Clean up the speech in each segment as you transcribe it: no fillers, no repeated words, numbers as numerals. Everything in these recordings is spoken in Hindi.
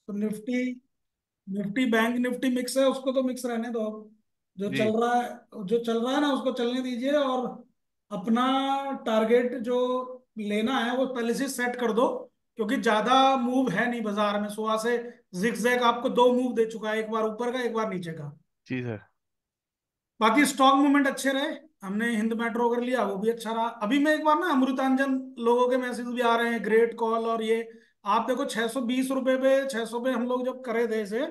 तो Nifty, Nifty bank Nifty mix है, उसको तो मिक्स रहने दो अब। जो चल जी। रहा है, जो चल रहा है ना उसको चलने दीजिए, और अपना टारगेट जो लेना है वो पहले से सेट कर दो। क्योंकि ज्यादा मूव है नहीं बाजार में, सुबह से जिगजैग आपको दो मूव दे चुका है, एक बार ऊपर का एक बार नीचे का। जी सर। बाकी स्टॉक मूवमेंट अच्छे रहे। हमने हिंद मेट्रो कर लिया, वो भी अच्छा रहा। अभी मैं एक बार ना अमृतांजन, लोगों के मैसेज भी आ रहे हैं ग्रेट कॉल और ये। आप देखो 620 रुपए पे, 600 पे हम लोग जब करे थे इसे,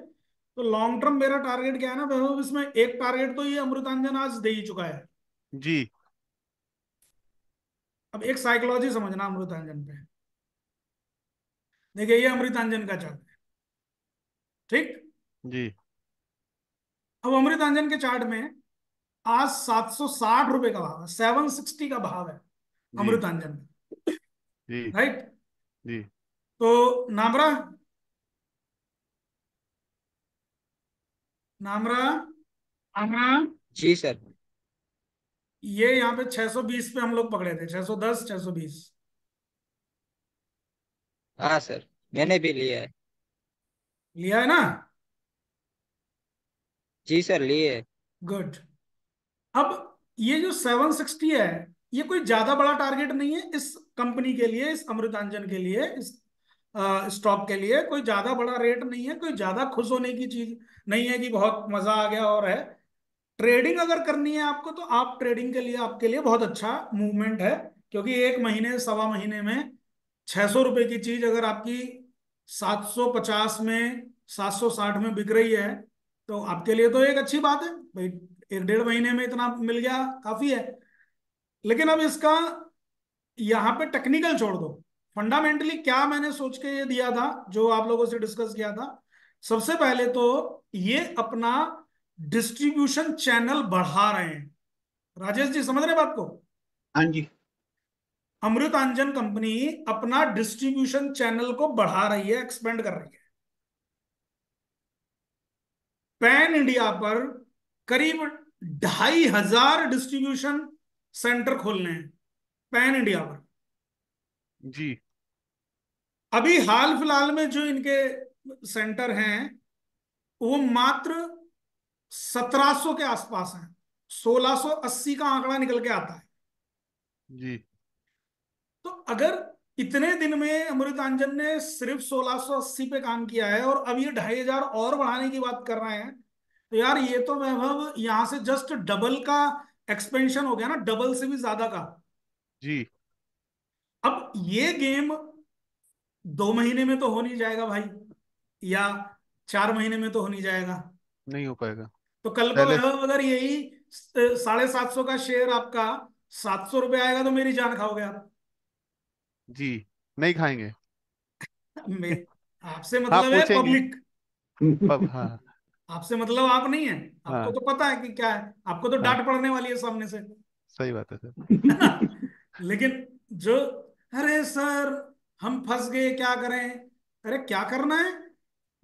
तो लॉन्ग टर्म मेरा टारगेट क्या है ना वैभव, इसमें एक टारगेट तो ये अमृतांजन आज दे ही चुका है। जी। अब एक साइकोलॉजी समझना अमृतांजन पे। देखिए ये अमृतांजन का चार्ट है, ठीक। जी। अब अमृतांजन के चार्ट में आज 760 रुपए का भाव है, 760 का भाव है जी। अमृतांजन में, जी। राइट। जी। तो नामरा, नामरा, हाँ। जी सर। ये यहाँ पे 620 पे हम लोग पकड़े थे, 610, 620। हाँ सर, मैंने भी लिया है। लिया है ना? जी सर, लिए। गुड। अब ये जो 760 है, ये कोई ज्यादा बड़ा टारगेट नहीं है इस कंपनी के लिए, इस अमृतांजन के लिए, इस स्टॉक के लिए कोई ज्यादा बड़ा रेट नहीं है, कोई ज्यादा खुश होने की चीज नहीं है कि बहुत मजा आ गया और है। ट्रेडिंग अगर करनी है आपको, तो आप ट्रेडिंग के लिए, आपके लिए बहुत अच्छा मूवमेंट है। क्योंकि एक महीने सवा महीने में 600 रुपए की चीज अगर आपकी 750 में, 760 में बिक रही है, तो आपके लिए तो एक अच्छी बात है भाई। एक डेढ़ महीने में इतना मिल गया, काफी है। लेकिन अब इसका यहाँ पे टेक्निकल छोड़ दो, फंडामेंटली क्या मैंने सोच के ये दिया था, जो आप लोगों से डिस्कस किया था। सबसे पहले तो ये अपना डिस्ट्रीब्यूशन चैनल बढ़ा रहे हैं। राजेश जी समझ रहे हैं बात को? हाँ जी। अमृतांजन कंपनी अपना डिस्ट्रीब्यूशन चैनल को बढ़ा रही है, एक्सपेंड कर रही है। पैन इंडिया पर करीब 2500 डिस्ट्रीब्यूशन सेंटर खोलने हैं, पैन इंडिया पर। जी। अभी हाल फिलहाल में जो इनके सेंटर हैं, वो मात्र 1700 के आसपास हैं। 1680 का आंकड़ा निकल के आता है। जी। तो अगर इतने दिन में अमृतांजन ने सिर्फ 1680 पे काम किया है, और अब ये 2500 और बढ़ाने की बात कर रहे हैं, तो यार ये तो वैभव यहां से जस्ट डबल का एक्सपेंशन हो गया ना, डबल से भी ज्यादा का। जी। अब ये गेम 2 महीने में तो हो नहीं जाएगा भाई, या 4 महीने में तो हो नहीं जाएगा। नहीं हो पाएगा। तो कल को पहले। वैभव अगर यही 750 का शेयर आपका 700 रुपये आएगा, तो मेरी जान खाओगे आप। जी। नहीं खाएंगे। मैं, आपसे हाँ, मतलब है पूछेंगे। पब्लिक, हाँ। आपसे मतलब आप नहीं है। आपको हाँ। तो पता है कि क्या है, आपको तो हाँ। डांट पड़ने वाली है सामने से, सही बात है सर। है ना? लेकिन जो, अरे सर हम फंस गए क्या करें, अरे क्या करना है?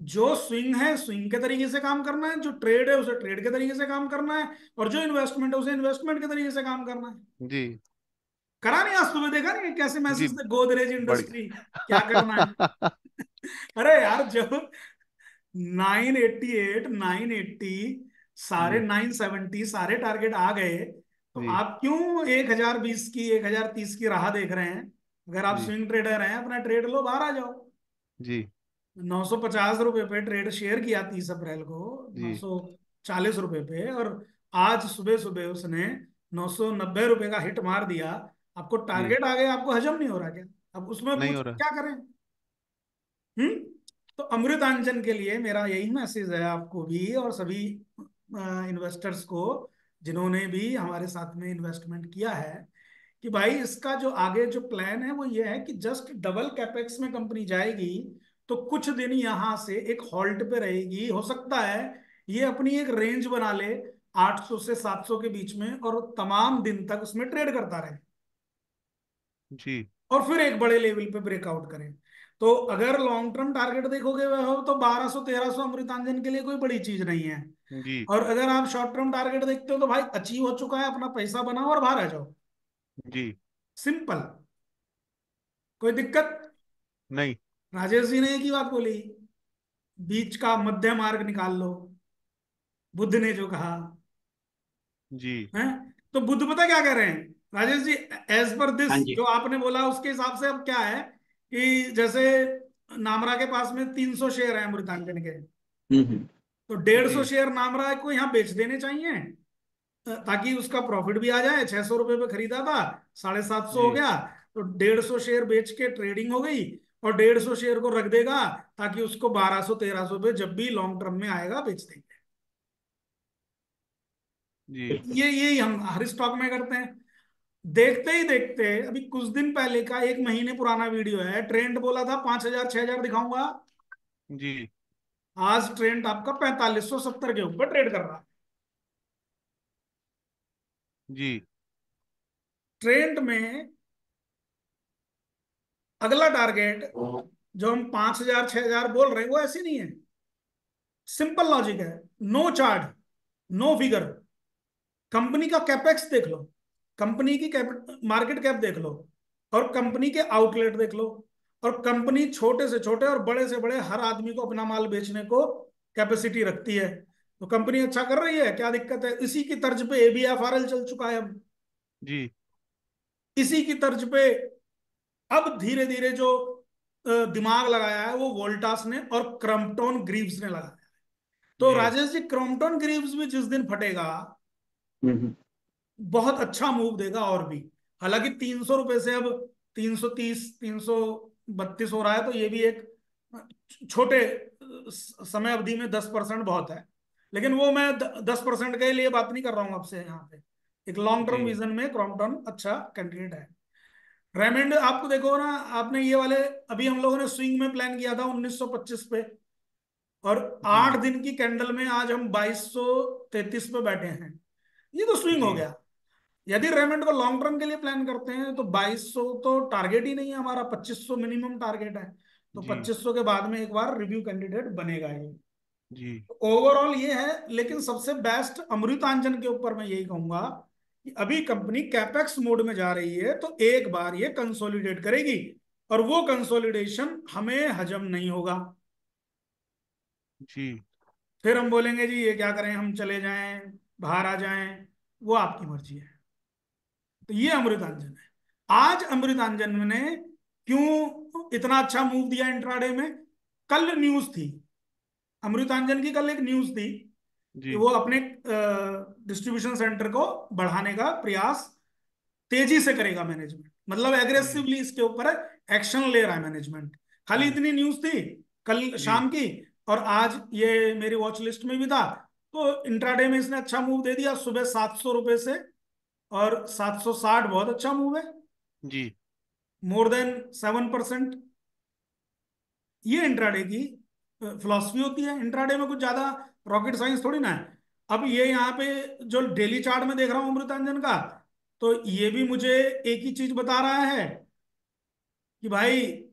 जो स्विंग है स्विंग के तरीके से काम करना है, जो ट्रेड है उसे ट्रेड के तरीके से काम करना है, और जो इन्वेस्टमेंट है उसे इन्वेस्टमेंट के तरीके से काम करना है। जी। करा नहीं आज सुबह, देखा नहीं कैसे जी। मैसेज थे, गोदरेज इंडस्ट्री क्या करना है? बढ़िया। अरे यार जब 988, 980, सारे जी। 970 सारे टारगेट आ गए, तो जी। आप क्यों 1020 की, 1030 की राह देख रहे हैं? अगर आप जी। स्विंग ट्रेडर हैं, अपना ट्रेड लो, बाहर आ जाओ। जी। 950 रुपए पे ट्रेड शेयर किया 30 अप्रैल को, नौ जी। सौ चालीस रुपए पे, और आज सुबह सुबह उसने 990 रुपए का हिट मार दिया। आपको जी। टारगेट आ गया, आपको हजम नहीं हो रहा क्या? अब उसमें नहीं पूछ हो रहा। क्या करें? हम्म। तो अमृतांजन के लिए मेरा यही मैसेज है आपको भी, और सभी इन्वेस्टर्स को जिन्होंने भी हमारे साथ में इन्वेस्टमेंट किया है, कि भाई इसका जो आगे जो प्लान है वो ये है कि जस्ट डबल कैपेक्स में कंपनी जाएगी। तो कुछ दिन यहां से एक हॉल्ट पे रहेगी, हो सकता है ये अपनी एक रेंज बना ले 800 से 700 के बीच में, और तमाम दिन तक उसमें ट्रेड करता रहे, जी। और फिर एक बड़े लेवल पे ब्रेकआउट करें। तो अगर लॉन्ग टर्म टारगेट देखोगे वह हो, तो 1200, 1300 अमृतांजन के लिए कोई बड़ी चीज नहीं है। जी। और अगर आप शॉर्ट टर्म टारगेट देखते हो, तो भाई अचीव हो चुका है, अपना पैसा बनाओ और बाहर आ जाओ। जी। सिंपल। कोई दिक्कत? नहीं। राजेश जी ने एक ही बात बोली, बीच का मध्य मार्ग निकाल लो, बुद्ध ने जो कहा जी है। तो बुद्ध पता क्या कह रहे हैं Rajesh ji, as per this हाँ जी। जो आपने बोला उसके हिसाब से अब क्या है कि जैसे नामरा के पास में 300 शेयर है अमृतांजन के, हम्म। तो 150 जी शेयर नामरा को यहाँ बेच देने चाहिए, ताकि उसका प्रॉफिट भी आ जाए। 600 रुपये पे खरीदा था, 750 हो जी गया, तो 150 शेयर बेच के ट्रेडिंग हो गई, और 150 शेयर को रख देगा ताकि उसको 1200 1300 पे जब भी लॉन्ग टर्म में आएगा बेच देंगे। जी यही हम हर स्टॉक में करते हैं। देखते ही देखते अभी कुछ दिन पहले का 1 महीने पुराना वीडियो है, ट्रेंड बोला था 5,000 6,000 दिखाऊंगा, जी आज ट्रेंड आपका 4570 के ऊपर ट्रेड कर रहा है। जी ट्रेंड में अगला टारगेट जो हम 5,000 6,000 बोल रहे हैं वो ऐसी नहीं है, सिंपल लॉजिक है। No chart, no figure, company का कैपेक्स देख लो, कंपनी की मार्केट कैप देख लो, और कंपनी के आउटलेट देख लो, और कंपनी छोटे से छोटे और बड़े से बड़े हर आदमी को अपना माल बेचने को कैपेसिटी रखती है। तो कंपनी अच्छा कर रही है, क्या दिक्कत है? इसी की तर्ज पे एबीएफआरएल चल चुका है अब, जी इसी की तर्ज पे अब धीरे धीरे जो दिमाग लगाया है वो वोल्टास ने और क्रम्पटन ग्रीव्स ने लगाया। तो जी राजेश जी, क्रम्पटन ग्रीव्स भी जिस दिन फटेगा हम्म। बहुत अच्छा मूव देगा और भी। हालांकि 300 रुपए से अब 330 332 हो रहा है, तो ये भी एक छोटे समय अवधि में 10% बहुत है। लेकिन वो मैं 10% के लिए बात नहीं कर रहा हूं आपसे यहाँ पे, एक लॉन्ग टर्म जी विजन में क्रॉम्पटन अच्छा कैंडिडेट है। रेमंड आपको देखो ना, आपने ये वाले अभी हम लोगों ने स्विंग में प्लान किया था 1925 पे, और जी 8 दिन की कैंडल में आज हम 2233 पे बैठे हैं। ये तो स्विंग हो जी गया। यदि रेमंड को लॉन्ग टर्म के लिए प्लान करते हैं तो 2200 तो टारगेट ही नहीं है हमारा, 2500 मिनिमम टारगेट है। तो जी 2500 के बाद में एक बार रिव्यू कैंडिडेट बनेगा ये। जी ओवरऑल ये है, लेकिन सबसे बेस्ट अमृतांजन के ऊपर मैं यही कहूंगा कि अभी कंपनी कैपेक्स मोड में जा रही है, तो एक बार ये कंसोलिडेट करेगी, और वो कंसोलिडेशन हमें हजम नहीं होगा। जी फिर हम बोलेंगे जी ये क्या करें, हम चले जाएं, बाहर आ जाएं, वो आपकी मर्जी है। तो ये अमृतांजन है। आज अमृतांजन ने क्यों इतना अच्छा मूव दिया इंट्राडे में? कल न्यूज थी, अमृतांजन की कल एक न्यूज थी कि जी वो अपने डिस्ट्रीब्यूशन सेंटर को बढ़ाने का प्रयास तेजी से करेगा मैनेजमेंट, मतलब जी एग्रेसिवली इसके ऊपर एक्शन ले रहा है मैनेजमेंट। खाली जी इतनी न्यूज थी कल जी शाम की, और आज ये मेरी वॉच लिस्ट में भी था। तो इंट्राडे में इसने अच्छा मूव दे दिया सुबह 700 रुपए से, और 760 बहुत अच्छा मूव है, जी मोर देन 7%। ये इंट्राडे की फिलॉसफी होती है। इंट्राडे में कुछ ज्यादा रॉकेट साइंस थोड़ी ना है। अब ये यहाँ पे जो डेली चार्ट में देख रहा हूँ अमृतांजन का, तो ये भी मुझे एक ही चीज बता रहा है कि भाई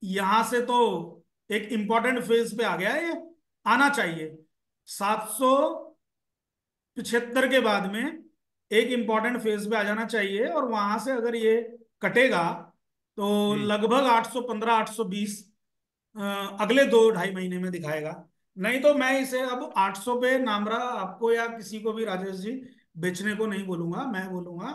यहां से तो एक इंपॉर्टेंट फेज पे आ गया है ये, आना चाहिए। 775 के बाद में एक इंपॉर्टेंट फेज पे आ जाना चाहिए, और वहां से अगर ये कटेगा तो जी लगभग 815 820 अगले 2 ढाई महीने में दिखाएगा। नहीं तो मैं इसे अब 800 पे नामरा आपको या किसी को भी राजेश जी बेचने को नहीं बोलूंगा। मैं बोलूंगा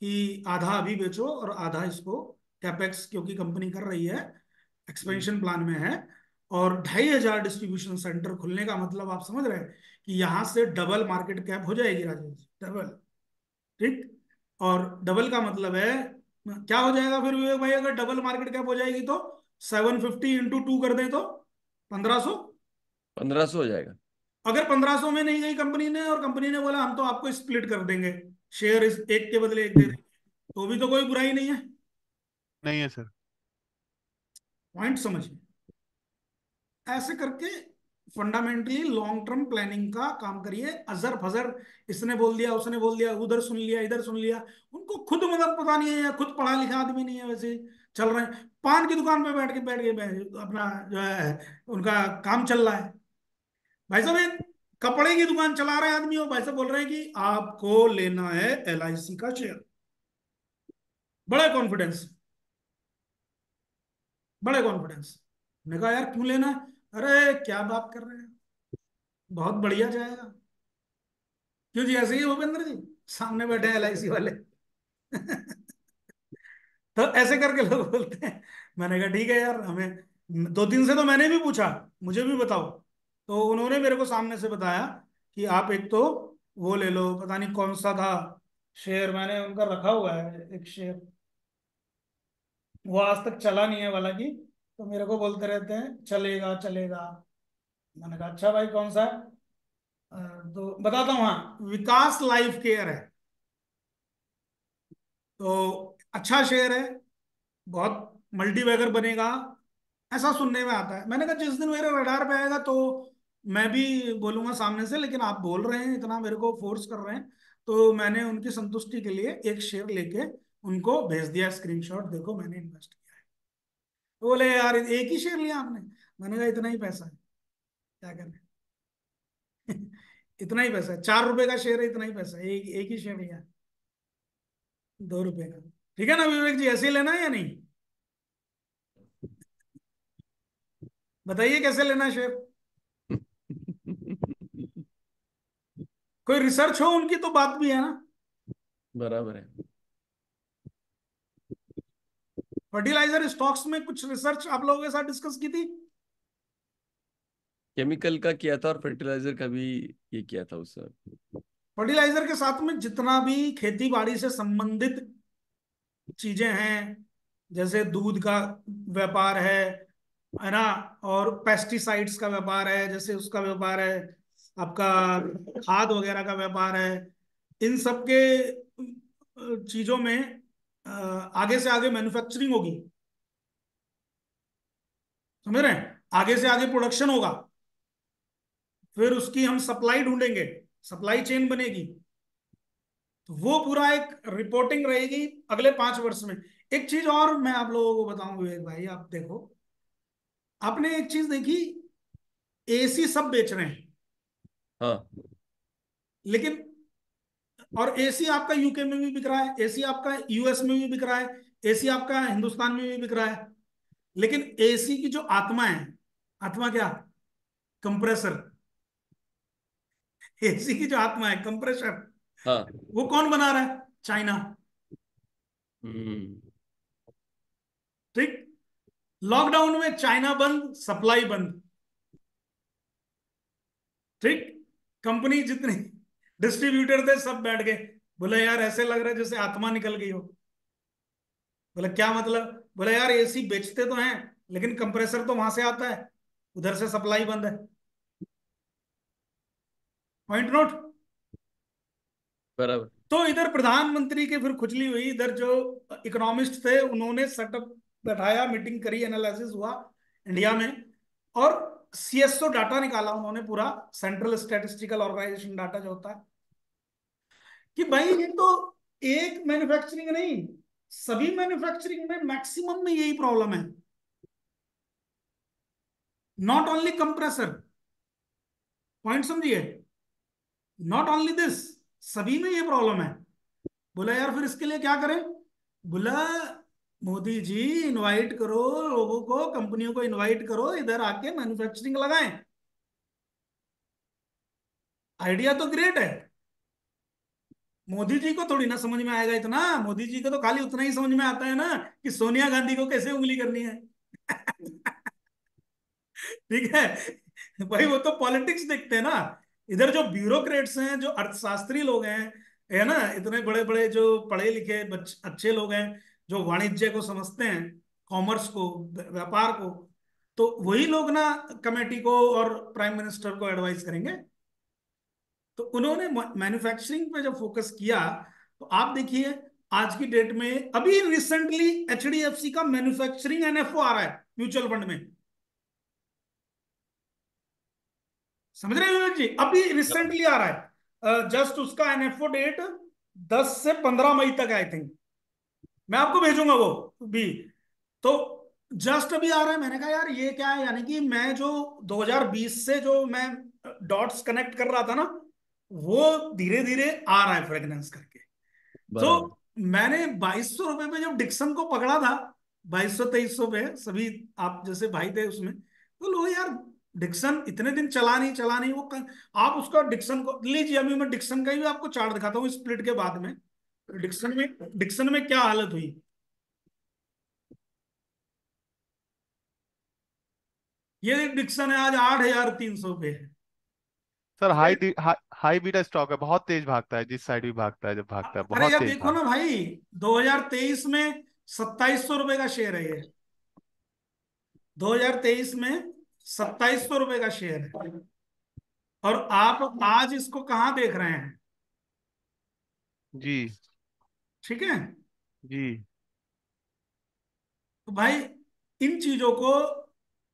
कि आधा अभी बेचो और आधा इसको, कैपेक्स क्योंकि कंपनी कर रही है, जी एक्सपेंशन प्लान में है, और 2,500 डिस्ट्रीब्यूशन सेंटर खुलने का मतलब आप समझ रहे हैं कि यहां से डबल मार्केट कैप हो जाएगी राजेश जी, डबल। ठीक। और डबल का मतलब है क्या हो जाएगा फिर विवेक भाई, अगर डबल मार्केट कैप हो जाएगी तो 750 × 2 कर दें तो 1500। 1500 हो जाएगा। अगर 1500 में नहीं गई कंपनी ने, और कंपनी ने बोला हम तो आपको स्प्लिट कर देंगे, शेयर इस एक के बदले एक दे देंगे, तो भी तो कोई बुराई नहीं है। नहीं है सर। पॉइंट समझिए। ऐसे करके फंडामेंटली लॉन्ग टर्म प्लानिंग का काम करिए। अजर फजर इसने बोल दिया उसने बोल दिया, उधर सुन लिया इधर सुन लिया, उनको खुद मतलब पता नहीं है, या खुद पढ़ा लिखा आदमी नहीं है, वैसे चल रहे हैं पान की दुकान पे अपना जो है उनका काम चल रहा है। भाई साहब एक कपड़े की दुकान चला रहे आदमी हो, भाई साहब बोल रहे हैं कि आपको लेना है एलआईसी का शेयर, बड़े कॉन्फिडेंस, बड़े कॉन्फिडेंस। मैंने कहा यार क्यों लेना है? अरे क्या बात कर रहे हैं, बहुत बढ़िया जाएगा। क्यों जी, ऐसे ही भूपेंद्र जी सामने बैठे हैं LIC वाले। तो ऐसे करके लोग बोलते हैं। मैंने कहा ठीक है यार, हमें 2 दिन से तो मैंने भी पूछा, मुझे भी बताओ। तो उन्होंने मेरे को सामने से बताया कि आप एक तो वो ले लो, पता नहीं कौन सा था शेयर, मैंने उनका रखा हुआ है एक शेयर, वो आज तक चला नहीं है वाला की। तो मेरे को बोलते रहते हैं चलेगा चलेगा। मैंने कहा अच्छा भाई कौन सा है? तो बताता हूँ, हाँ विकास लाइफ केयर है। तो अच्छा शेयर है, बहुत मल्टीबैगर बनेगा, ऐसा सुनने में आता है। मैंने कहा जिस दिन मेरे रडार पे आएगा तो मैं भी बोलूंगा सामने से, लेकिन आप बोल रहे हैं इतना, मेरे को फोर्स कर रहे हैं, तो मैंने उनकी संतुष्टि के लिए एक शेयर लेके उनको भेज दिया स्क्रीनशॉट, देखो मैंने इन्वेस्ट किया है। तो बोले यार एक ही शेयर लिया आपने? मैंने कहा इतना ही पैसा है, क्या करें। इतना ही पैसा है, 4 रुपए का शेयर है, इतना ही पैसा है, एक ही शेयर लिया, 2 रुपए का। ठीक है ना विवेक जी, ऐसे ही लेना है या नहीं? बताइए कैसे लेना है शेयर। कोई रिसर्च हो उनकी तो बात भी है ना। बराबर है। फर्टिलाइजर स्टॉक्स में कुछ रिसर्च आप लोगों के साथ डिस्कस की थी। केमिकल का किया था और फर्टिलाइजर का भी ये किया था उस समय। फर्टिलाइजर के साथ में जितना भी खेती बाड़ी से संबंधित चीजें हैं, जैसे दूध का व्यापार है ना, और पेस्टिसाइड्स का व्यापार है, जैसे उसका व्यापार है, आपका खाद वगैरह का व्यापार है, इन सब के चीजों में आगे से आगे मैन्युफैक्चरिंग होगी, समझ रहे हैं, आगे से आगे प्रोडक्शन होगा, फिर उसकी हम सप्लाई ढूंढेंगे, सप्लाई चेन बनेगी। तो वो पूरा एक रिपोर्टिंग रहेगी अगले 5 वर्ष में। एक चीज और मैं आप लोगों को बताऊं विवेक भाई, आप देखो, आपने एक चीज देखी, AC सब बेच रहे हैं, हाँ। लेकिन, और AC आपका UK में भी बिक रहा है, AC आपका US में भी बिक रहा है, AC आपका हिंदुस्तान में भी बिक रहा है, लेकिन AC की जो आत्मा है, आत्मा क्या, कंप्रेसर, AC की जो आत्मा है कंप्रेसर, हाँ। वो कौन बना रहा है? चाइना। हम्म। ठीक, लॉकडाउन में चाइना बंद, सप्लाई बंद। ठीक, कंपनी जितने डिस्ट्रीब्यूटर थे सब बैठ गए, बोले यार ऐसे लग रहा है जैसे आत्मा निकल गई हो। बोले क्या मतलब? बोले यार AC बेचते तो हैं, लेकिन कंप्रेसर तो वहां से आता है, उधर से सप्लाई बंद है। Point note. बराबर। तो इधर प्रधानमंत्री की फिर खुजली हुई, इधर जो इकोनॉमिस्ट थे उन्होंने सेटअप बैठाया, मीटिंग करी, एनालिसिस हुआ इंडिया में, और CSO डाटा निकाला उन्होंने पूरा, सेंट्रल स्टैटिस्टिकल ऑर्गेनाइजेशन डाटा जो होता है, कि भाई ये तो एक मैन्युफैक्चरिंग नहीं, सभी मैन्युफैक्चरिंग में मैक्सिमम में यही प्रॉब्लम है, नॉट ओनली कंप्रेसर। पॉइंट समझिए, नॉट ओनली दिस, सभी में ये प्रॉब्लम है। बोला यार फिर इसके लिए क्या करें? बोला मोदी जी इनवाइट करो लोगों को, कंपनियों को इनवाइट करो, इधर आके मैन्युफैक्चरिंग लगाएं। आइडिया तो ग्रेट है, मोदी जी को थोड़ी ना समझ में आएगा इतना, मोदी जी को तो खाली उतना ही समझ में आता है ना कि सोनिया गांधी को कैसे उंगली करनी है। ठीक है भाई, वो तो पॉलिटिक्स देखते हैं ना। इधर जो ब्यूरोक्रेट्स हैं, जो अर्थशास्त्री लोग हैं, है ना, इतने बड़े बड़े जो पढ़े लिखे अच्छे लोग हैं, जो वाणिज्य को समझते हैं, कॉमर्स को, व्यापार को, तो वही लोग ना कमेटी को और प्राइम मिनिस्टर को एडवाइस करेंगे। तो उन्होंने मैन्युफैक्चरिंग पे जब फोकस किया, तो आप देखिए आज की डेट में, अभी रिसेंटली HDFC का मैन्युफैक्चरिंग NFO आ रहा है म्यूचुअल फंड में, समझ रहे हैं विवेक जी, अभी हाँ। रिसेंटली आ रहा है, जस्ट उसका NFO डेट 10 से 15 मई तक, आई थिंक, मैं आपको भेजूंगा वो भी। तो जस्ट अभी आ रहा है। मैंने कहा यार ये क्या है, यानी कि मैं जो 2020 से जो मैं डॉट्स कनेक्ट कर रहा था ना, वो धीरे धीरे आ रहा है फ्रेगनेंस करके। तो बराबर। मैंने 2200 रुपए पे जब डिक्सन को पकड़ा था, 2200 2300 पे, सभी आप जैसे भाई थे उसमें, तो लो यार डिक्सन इतने दिन चला नहीं वो आप उसका डिक्सन को लीजिए, अभी मैं डिक्सन का ही आपको चार्ट दिखाता हूँ स्प्लिट के बाद में। डिक्सन में क्या हालत हुई। ये डिक्सन है आज 8,300 पे है। सर अरे हाई बीटा स्टॉक है, बहुत तेज भागता है, जिस साइड भी भागता है, जब भागता है अरे बहुत यार तेज देखो भाग। ना भाई, 2023 में 2,700 रुपए का शेयर है ये। 2023 में 2,700 रुपए का शेयर है, और आप आज इसको कहाँ देख रहे हैं। जी ठीक है। जी तो भाई इन चीजों को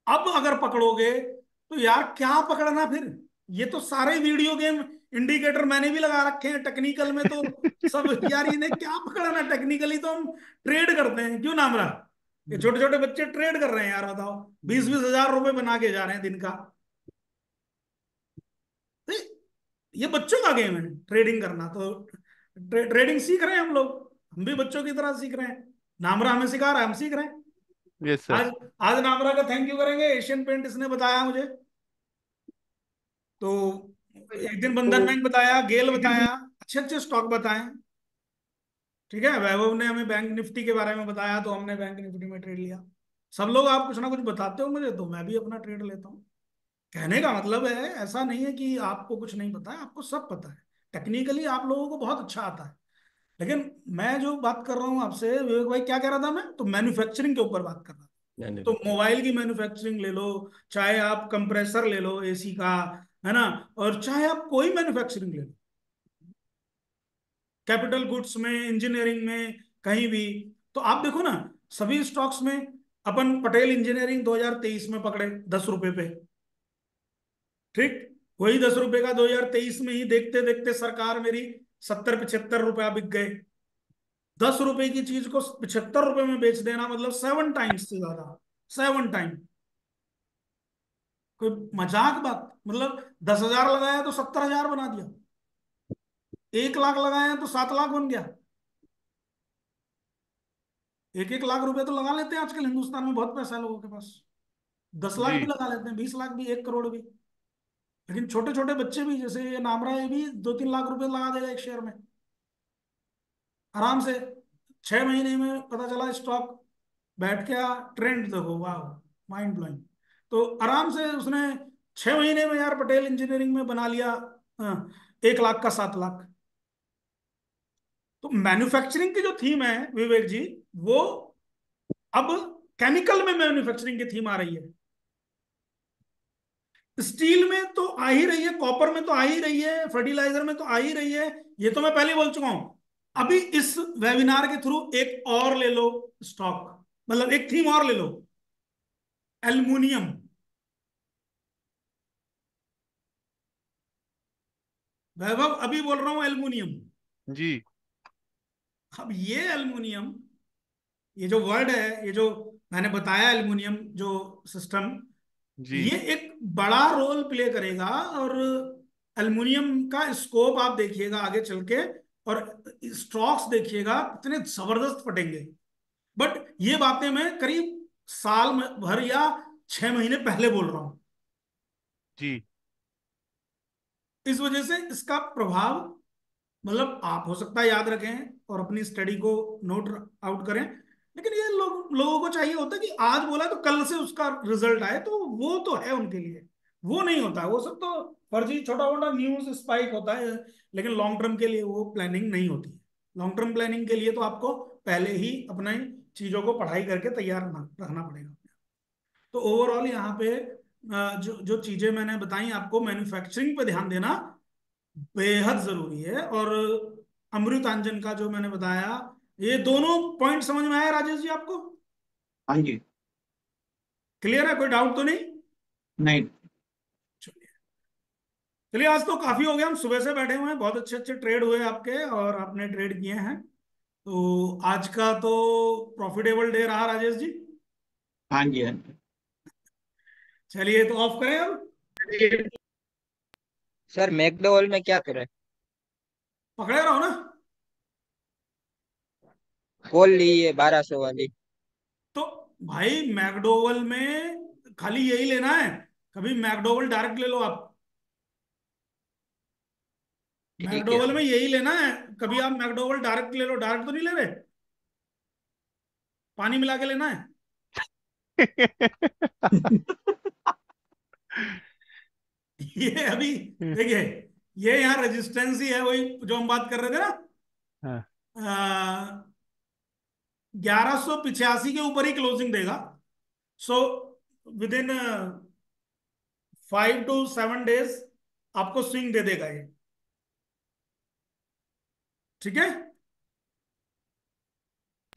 अब अगर पकड़ोगे तो यार क्या पकड़ना फिर। ये तो सारे वीडियो गेम इंडिकेटर मैंने भी लगा रखे हैं टेक्निकल में, तो सब यार इन्हें क्या पकड़ना। टेक्निकली तो हम ट्रेड करते हैं, क्यों नाम रहा। ये छोटे छोटे बच्चे ट्रेड कर रहे हैं यार, बताओ 20-20 हजार रुपए बना के जा रहे हैं दिन का। तो ये बच्चों का गेम है ट्रेडिंग करना, तो ट्रेडिंग सीख रहे हैं हम लोग। हम भी बच्चों की तरह सीख रहे हैं। नामरा हमें सिखा रहा है, हम सीख रहे हैं। Yes sir. आज आज नामरा का थैंक यू करेंगे, एशियन पेंट इसने बताया मुझे। तो एक दिन बंधन बैंक बताया, गेल बताया, अच्छे अच्छे स्टॉक बताए। ठीक है, वैभव ने हमें बैंक निफ्टी के बारे में बताया, तो हमने बैंक निफ्टी में ट्रेड लिया। सब लोग आप कुछ ना कुछ बताते हो मुझे, तो मैं भी अपना ट्रेड लेता हूँ। कहने का मतलब है ऐसा नहीं है कि आपको कुछ नहीं पता है, आपको सब पता है। टेक्निकली आप लोगों को बहुत अच्छा आता है। लेकिन मैं जो बात कर रहा हूँ आपसे, विवेक भाई क्या कह रहा था, मैं तो मैन्युफैक्चरिंग के ऊपर बात कर रहा था। तो मैन्युफैक्चरिंग। मोबाइल की मैन्युफैक्चरिंग ले लो, चाहे आप कंप्रेसर ले लो एसी का, है ना, और चाहे आप कोई मैन्युफैक्चरिंग ले लो, कैपिटल गुड्स में, इंजीनियरिंग में, कहीं भी। तो आप देखो ना, सभी स्टॉक्स में अपन पटेल इंजीनियरिंग 2023 में पकड़े 10 रुपए पे। ठीक, वही 10 रुपए का 2023 में ही देखते देखते सरकार मेरी 70-75 रुपया बिक गए। 10 रुपए की चीज को 75 रुपए में बेच देना मतलब 7 टाइम्स से ज्यादा। 7 टाइम। कोई मजाक बात, मतलब 10,000 लगाया तो 70,000 बना दिया। 1 लाख लगाया तो 7 लाख बन गया। 1-1 लाख रुपए तो लगा लेते हैं आजकल, हिंदुस्तान में बहुत पैसा है लोगों के पास। 10 लाख भी जी लगा लेते हैं, 20 लाख भी, 1 करोड़ भी। लेकिन छोटे छोटे बच्चे भी, जैसे ये नामरा, ये भी 2-3 लाख रुपए लगा देगा एक शेयर में आराम से। 6 महीने में पता चला स्टॉक बैठ गया। ट्रेंड देखो, वाह, माइंड ब्लोइंग। तो आराम से उसने 6 महीने में यार पटेल इंजीनियरिंग में बना लिया 1 लाख का 7 लाख। तो मैन्युफैक्चरिंग की जो थीम है विवेक जी, वो अब केमिकल में मैन्युफैक्चरिंग की थीम आ रही है। स्टील में तो आ ही रही है, कॉपर में तो आ ही रही है, फर्टिलाइजर में तो आ ही रही है। ये तो मैं पहले बोल चुका हूं। अभी इस वेबिनार के थ्रू एक और ले लो स्टॉक, मतलब एक थीम और ले लो, एल्युमिनियम। वैभव अभी बोल रहा हूं एल्युमिनियम। जी अब ये एल्युमिनियम, ये जो वर्ड है, ये जो मैंने बताया एल्युमिनियम जो सिस्टम, जी ये एक बड़ा रोल प्ले करेगा। और एल्युमिनियम का स्कोप आप देखिएगा आगे चल के, और स्टॉक्स देखिएगा कितने जबरदस्त फटेंगे। बट ये बातें मैं करीब साल भर या 6 महीने पहले बोल रहा हूं। जी इस वजह से इसका प्रभाव, मतलब आप हो सकता है याद रखें और अपनी स्टडी को नोट आउट करें, लेकिन ये लोगों को चाहिए होता है कि आज बोला तो कल से उसका रिजल्ट आए, तो वो तो है उनके लिए। वो नहीं होता है, वो सब तो फर्जी छोटा मोटा न्यूज स्पाइक होता है। लेकिन लॉन्ग टर्म के लिए वो प्लानिंग नहीं होती है। लॉन्ग टर्म प्लानिंग के लिए तो आपको पहले ही अपने चीजों को पढ़ाई करके तैयार रखना पड़ेगा। तो ओवरऑल यहाँ पे जो जो चीजें मैंने बताई आपको, मैन्युफैक्चरिंग पे ध्यान देना बेहद जरूरी है। और अमृतांजन का जो मैंने बताया, ये दोनों पॉइंट समझ में आया राजेश जी आपको। हाँ जी। क्लियर है, कोई डाउट तो नहीं। नहीं। चलिए, चलिए आज तो काफी हो गया, हम सुबह से बैठे हुए हैं, बहुत अच्छे अच्छे ट्रेड हुए आपके और आपने ट्रेड किए हैं। तो आज का तो प्रॉफिटेबल डे रहा राजेश जी। हाँ जी, हाँ चलिए तो ऑफ करें अब। जी। सर मैकडोवेल में क्या करें? पकड़े रहो ना। कॉल ली है 1200 वाली। तो भाई मैकडोवल में खाली यही लेना है, कभी मैकडोवल डायरेक्ट ले लो आप। ठीक है मैकडोवल में सर। यही लेना है। कभी आप मैकडोवल डायरेक्ट ले लो, डायरेक्ट तो नहीं ले रहे, पानी मिला के लेना है। ये अभी देखिए, ये यहाँ रेजिस्टेंस ही है, वही जो हम बात कर रहे थे हाँ, ना। 1185 के ऊपर ही क्लोजिंग देगा। So with in 5 to 7 days आपको स्विंग दे देगा ये। ठीक है।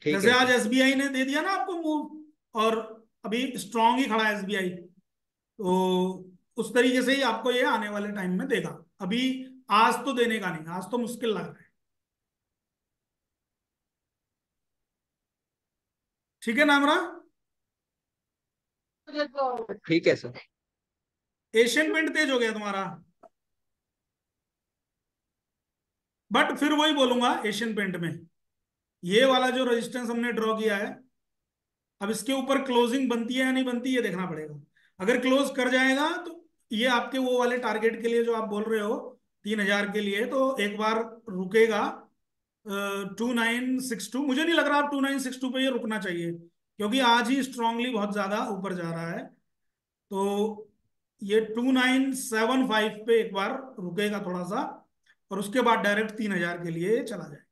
ठीक जैसे है आज सर। एसबीआई ने दे दिया ना आपको मूव, और अभी स्ट्रांग ही खड़ा है एसबीआई, तो उस तरीके से ही आपको ये आने वाले टाइम में देगा। अभी आज तो देने का नहीं, आज तो मुश्किल लग रहा है। ठीक है नामरा। ठीक है सर। एशियन पेंट तेज हो गया तुम्हारा, बट फिर वही बोलूंगा, एशियन पेंट में ये वाला जो रेजिस्टेंस हमने ड्रॉ किया है, अब इसके ऊपर क्लोजिंग बनती है या नहीं बनती, ये देखना पड़ेगा। अगर क्लोज कर जाएगा तो ये आपके वो वाले टारगेट के लिए जो आप बोल रहे हो 3000 के लिए, तो एक बार रुकेगा 2962। मुझे नहीं लग रहा आप 2962 पे ये रुकना चाहिए, क्योंकि आज ही स्ट्रांगली बहुत ज्यादा ऊपर जा रहा है। तो ये 2975 पे एक बार रुकेगा थोड़ा सा, और उसके बाद डायरेक्ट 3000 के लिए चला जाए।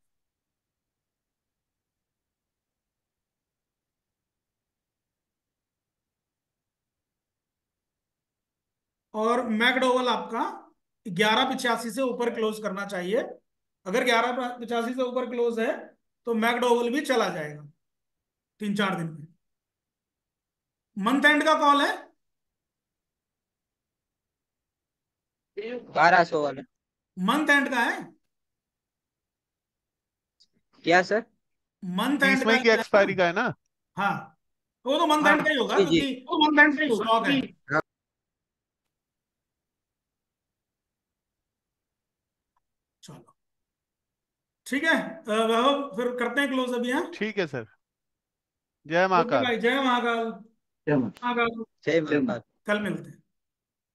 और मैकडोवल आपका 1185 से ऊपर क्लोज करना चाहिए। अगर 1185 से ऊपर क्लोज है तो मैकडोवल भी चला जाएगा 3-4 दिन में। मंथ एंड का कॉल है। 1200 वाला। मंथ एंड का है। क्या सर? मंथ एंड 30 का मई की है ना। एक्सपायरी का है ना। हाँ, वो तो मंथ हाँ एंड का ही होगा जी जी। क्योंकि वो मंथ एंड का ही स्टॉक है। हाँ। चलो ठीक है, वैभव फिर करते हैं क्लोज अभी। हाँ, ठीक है सर। जय ओके महाकाल। भाई, जय महाकाल। जय माता। महाकाल। जय जय महाकाल। कल मिलते हैं।